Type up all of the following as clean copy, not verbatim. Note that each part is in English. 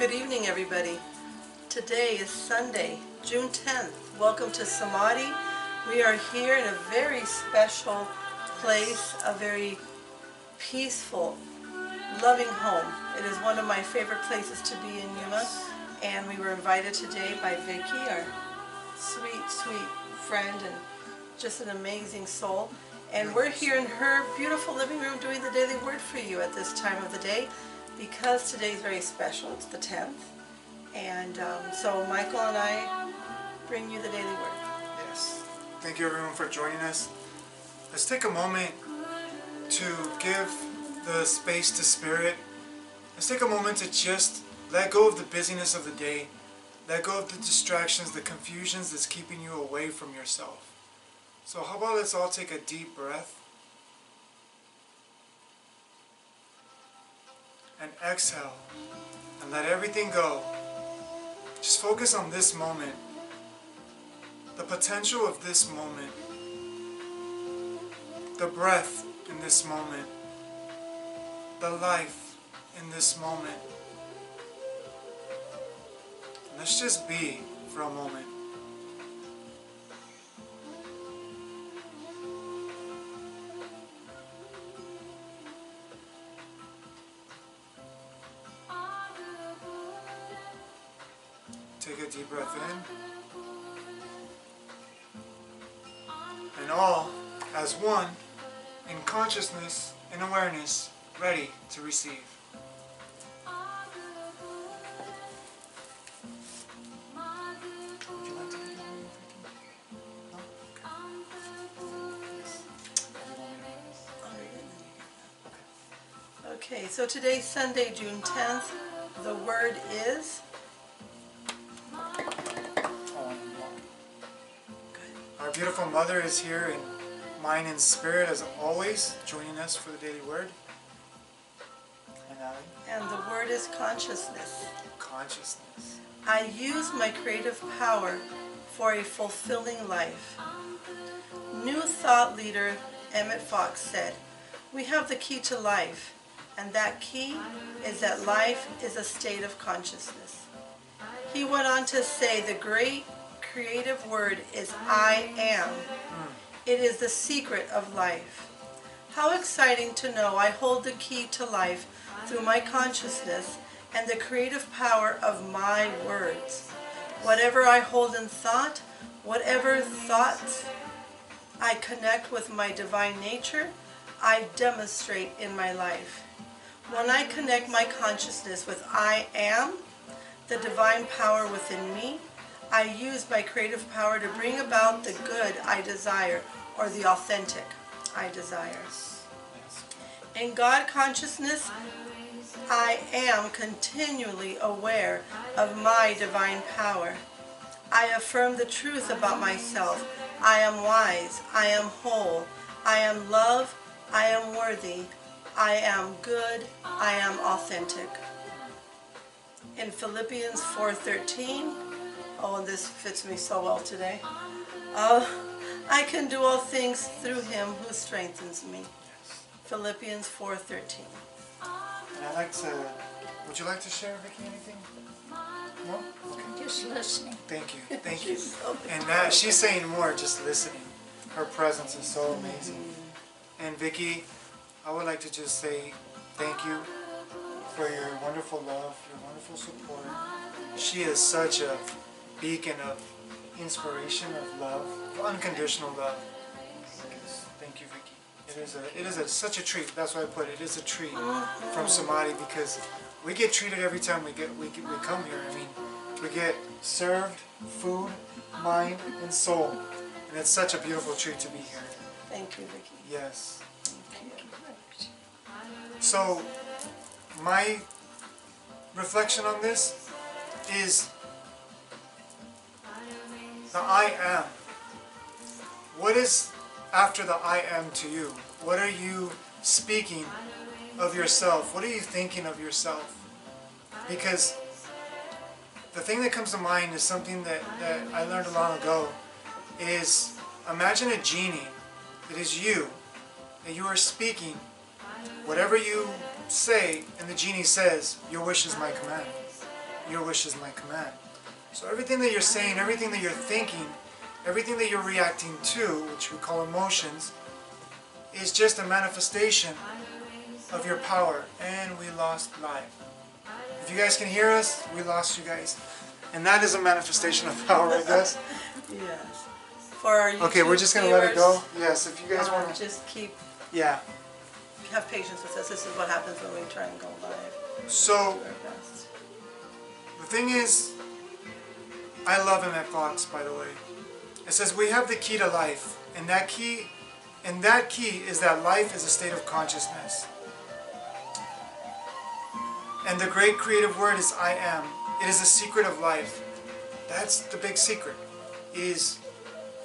Good evening, everybody. Today is Sunday, June 10th. Welcome to Samadhi. We are here in a very special place, a very peaceful, loving home. It is one of my favorite places to be in Yuma, and we were invited today by Vicki, our sweet, sweet friend and just an amazing soul. And we're here in her beautiful living room doing the daily word for you at this time of the day, because today is very special. It's the 10th. And so Michael and I bring you the daily word. Yes. Thank you everyone for joining us. Let's take a moment to give the space to Spirit. Let's take a moment to just let go of the busyness of the day. Let go of the distractions, the confusions that's keeping you away from yourself. So how about let's all take a deep breath and exhale and let everything go. Just focus on this moment, the potential of this moment, the breath in this moment, the life in this moment. Let's just be for a moment. Take a deep breath in. And all as one, in consciousness and awareness, ready to receive. Would you like to begin? No? Okay, so today's Sunday, June 10th. The word is... Our beautiful mother is here in mind and spirit as always, joining us for the daily word. And the word is consciousness. Consciousness. I use my creative power for a fulfilling life. New thought leader Emmett Fox said, "We have the key to life, and that key is that life is a state of consciousness." He went on to say the great creative word is I am. It is the secret of life. How exciting to know I hold the key to life through my consciousness and the creative power of my words. Whatever I hold in thought, whatever thoughts I connect with my divine nature, I demonstrate in my life. When I connect my consciousness with I am, the divine power within me, I use my creative power to bring about the good I desire, or the authentic I desire. In God consciousness, I am continually aware of my divine power. I affirm the truth about myself. I am wise. I am whole. I am love. I am worthy. I am good. I am authentic. In Philippians 4:13, oh, and this fits me so well today. I can do all things through him who strengthens me. Philippians 4:13. And I'd like to, would you like to share, Vicki, anything? No? Okay. Just listening. Thank you, thank you. She's so And she's saying more, just listening. Her presence is so amazing. And Vicki, I would like to just say thank you for your wonderful love, your wonderful support. She is such a beacon of inspiration, of love, of unconditional love. Thank you, Vicki. It is such a treat. That's why I put it. It is a treat from Samadhi, because we get treated every time we come here. I mean, we get served food, mind, and soul, and it's such a beautiful treat to be here. Thank you, Vicki. Yes. So, my reflection on this is the I am. What is after the I am to you? What are you speaking of yourself? What are you thinking of yourself? Because the thing that comes to mind is something that I learned long ago, is imagine a genie. It is you, that you are speaking. Whatever you say and the genie says, your wish is my command. your wish is my command. So everything that you're saying, everything that you're thinking, everything that you're reacting to, which we call emotions, is just a manifestation of your power. And we lost live. If you guys can hear us, we lost you guys. And that is a manifestation of power, I guess. Yes. For our YouTube Okay, we're just going to let it go. Yes, if you guys want to... Just Yeah. have patience with us. This is what happens when we try and go live. So, the thing is, I love him at Fox, by the way. It says we have the key to life, and that key is that life is a state of consciousness. And the great creative word is I am. It is the secret of life. That's the big secret, is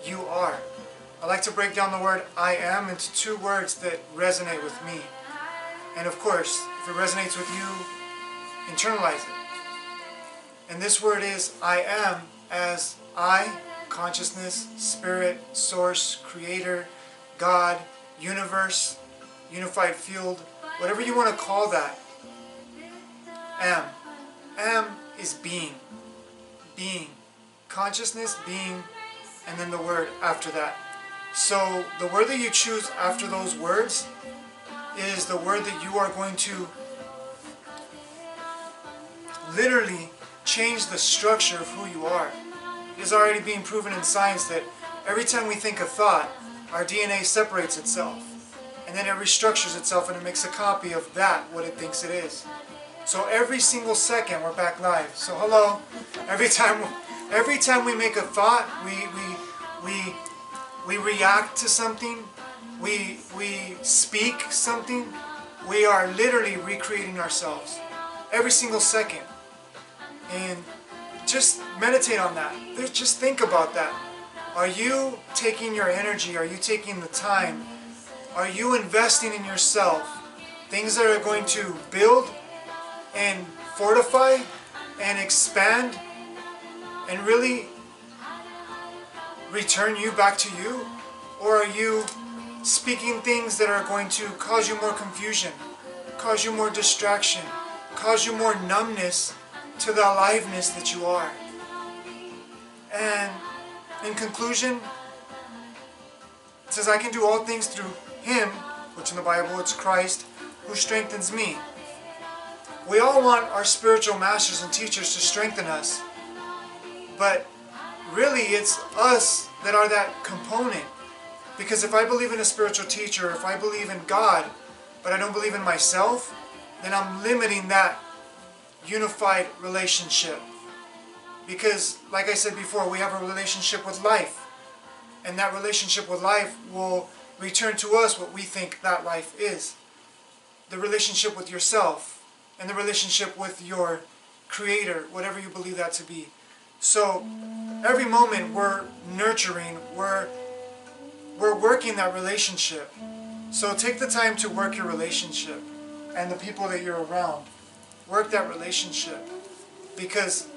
you are. I like to break down the word I am into two words that resonate with me. And of course, if it resonates with you, internalize it. And this word is I am, as I, consciousness, spirit, source, creator, God, universe, unified field, whatever you want to call that. Am. Am is being. Being. Consciousness, being, and then the word after that. So the word that you choose after those words is the word that you are going to literally change the structure of who you are. It is already being proven in science that every time we think a thought, our DNA separates itself. And then it restructures itself and it makes a copy of that, what it thinks it is. So every single second, we're back live. So hello, every time we make a thought, we react to something, we speak something, we are literally recreating ourselves. Every single second. And just meditate on that. Just think about that. Are you taking your energy? Are you taking the time? Are you investing in yourself? Things that are going to build and fortify and expand and really return you back to you? Or are you speaking things that are going to cause you more confusion, cause you more distraction, cause you more numbness to the aliveness that you are? And in conclusion, it says, I can do all things through Him, which in the Bible it's Christ, who strengthens me. We all want our spiritual masters and teachers to strengthen us, but really it's us that are that component. Because if I believe in a spiritual teacher, if I believe in God, but I don't believe in myself, then I'm limiting that unified relationship. Because, like I said before, we have a relationship with life. And that relationship with life will return to us what we think that life is. The relationship with yourself. And the relationship with your Creator, whatever you believe that to be. So, every moment we're nurturing, we're working that relationship. So take the time to work your relationship. And the people that you're around. Work that relationship. Because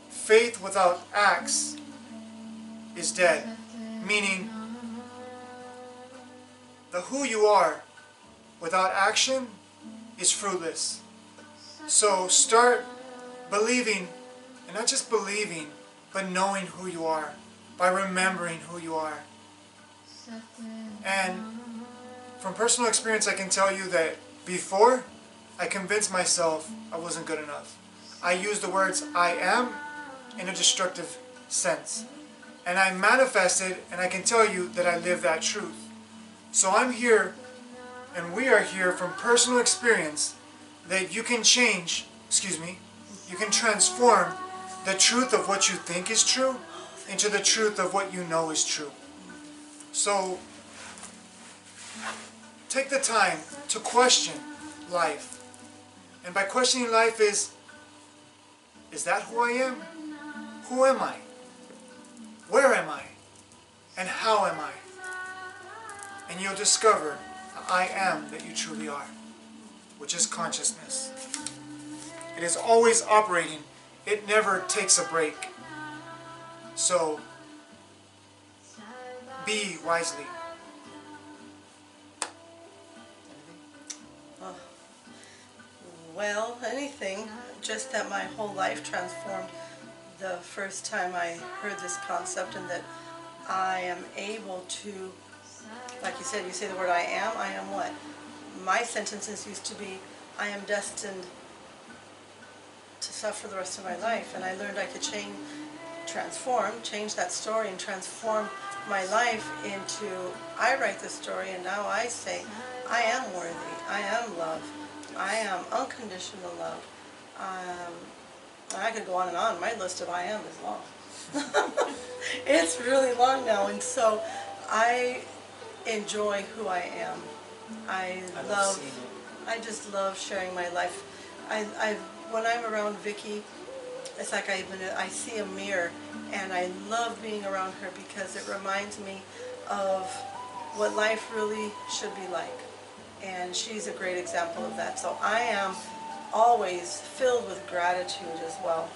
faith without acts is dead. Meaning, the who you are without action is fruitless. So start believing, and not just believing, but knowing who you are, by remembering who you are. And from personal experience I can tell you that before, I convinced myself I wasn't good enough. I used the words I am in a destructive sense. And I manifested, and I can tell you that I live that truth. So I'm here, and we are here from personal experience, that you can change, you can transform the truth of what you think is true into the truth of what you know is true. So take the time to question life. And by questioning life is that who I am? Who am I? Where am I? And how am I? And you'll discover the I am that you truly are, which is consciousness. It is always operating. It never takes a break. So, be wisely. Well, anything, just that my whole life transformed the first time I heard this concept, and that I am able to, like you said, you say the word I am what? My sentences used to be, I am destined to suffer the rest of my life, and I learned I could change that story and transform my life into, I write the story, and now I say, I am worthy, I am loved, I am unconditional love. I could go on and on. My list of I am is long. It's really long now, and so I enjoy who I am. I just love sharing my life. When I'm around Vicki, it's like I see a mirror, and I love being around her because it reminds me of what life really should be like. And she's a great example of that. So I am always filled with gratitude as well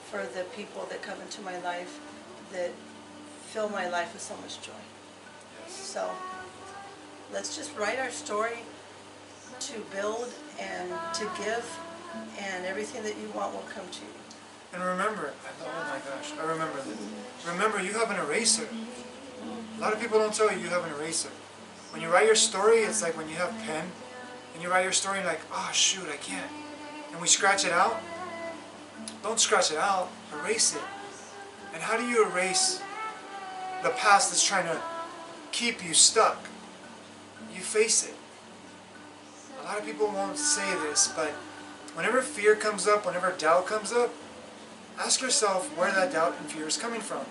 for the people that come into my life that fill my life with so much joy. So let's just write our story to build and to give, and everything that you want will come to you. And remember, oh my gosh, I remember this. Remember, you have an eraser. A lot of people don't tell you have an eraser. When you write your story, it's like when you have a pen, and you write your story and you're like, oh shoot, I can't. And we scratch it out. Don't scratch it out, erase it. And how do you erase the past that's trying to keep you stuck? You face it. A lot of people won't say this, but whenever fear comes up, whenever doubt comes up, ask yourself where that doubt and fear is coming from.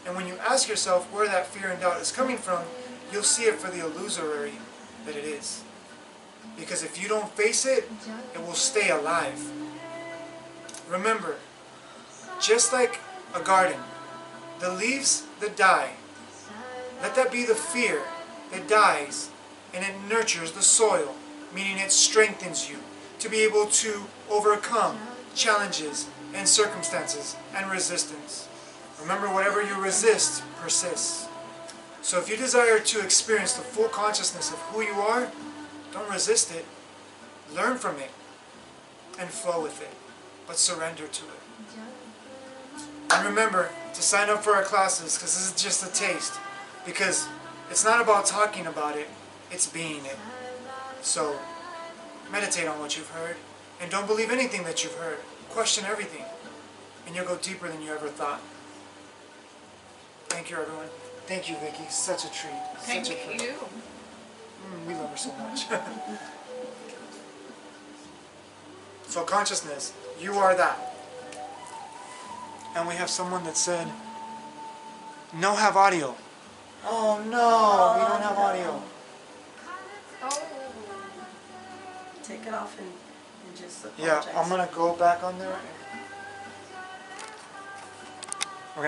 And when you ask yourself where that fear and doubt is coming from, you'll see it for the illusory that it is. Because if you don't face it, it will stay alive. Remember, just like a garden, the leaves that die, let that be the fear that dies, and it nurtures the soil, meaning it strengthens you to be able to overcome challenges and circumstances and resistance. Remember, whatever you resist persists. So if you desire to experience the full consciousness of who you are, don't resist it. Learn from it and flow with it, but surrender to it. And remember to sign up for our classes, because this is just a taste. Because it's not about talking about it, it's being it. So meditate on what you've heard, and don't believe anything that you've heard. Question everything, and you'll go deeper than you ever thought. Thank you, everyone. Thank you, Vicki. Such a treat. Thank you. We love her so much. So consciousness, you are that. And we have someone that said, no have audio. Oh no, we don't have audio. Oh. Take it off and just Yeah, apologize. I'm going to go back on there.